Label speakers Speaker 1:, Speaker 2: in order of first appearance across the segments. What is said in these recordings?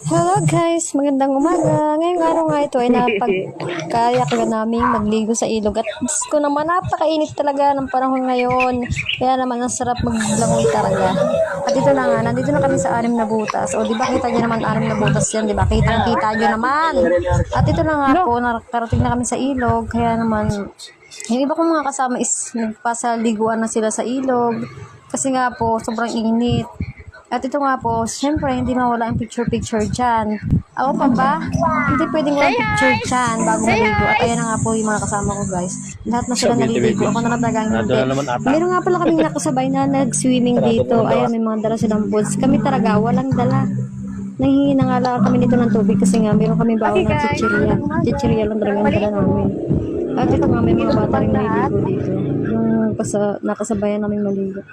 Speaker 1: Hello guys, magandang umaga. Ngayong araw nga ito ay napagkayak na namin magligo sa ilog. At Diyos ko naman, napakainit talaga ng panahon ngayon. Kaya naman, ang sarap maglangoy talaga. At ito na nga, nandito na kami sa 6 na butas. O di ba kita nyo naman 6 na butas yan, di ba? Kita nyo naman. At ito na nga po, nakarating na kami sa ilog. Kaya naman, yung iba kong mga kasama is nagpasaliguan na sila sa ilog. Kasi nga po, sobrang init. At ito nga po, syempre, hindi mawala ang picture-picture dyan. Ako pa ba? Hindi pwedeng walang picture dyan bago maligo. At ayan na nga po yung mga kasama ko, guys. Lahat na sila naliligo. Ako na talagang hindi. Meron nga pala kaming nakasabay na nag-swimming dito. Ayan, may mga dala silang boards. Kami talaga, walang dala. Nanghihingi na nga lang kami nito ng tubig kasi nga meron kami bawal ng chichirya. Chichirya lang talaga ang dala namin. At ito nga, may mga bata rin naliligo dito. Yung nakasabayan namin maligo.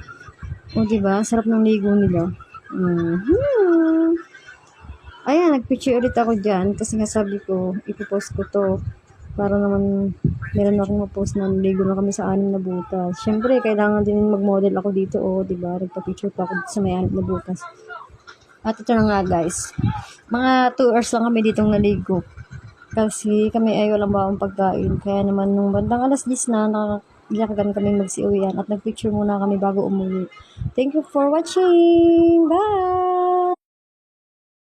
Speaker 1: O diba? Sarap ng ligo nila. Ayan, nagpicture ulit ako dyan kasi nga sabi ko, ipopost ko to para naman meron akong mapost na ligo na kami sa 6 na butas. Siyempre, kailangan din mag-model ako dito, diba? Nagpa-picture pa ako dito sa may 6 na butas. At ito na nga guys, mga 2 hours lang kami ditong naligo kasi kami ay walang bawang pagkain. Kaya naman nung bandang alas 10 na, nakakagan kami magsiuwian at nagpicture muna kami bago umuwi. Thank you for watching. Bye!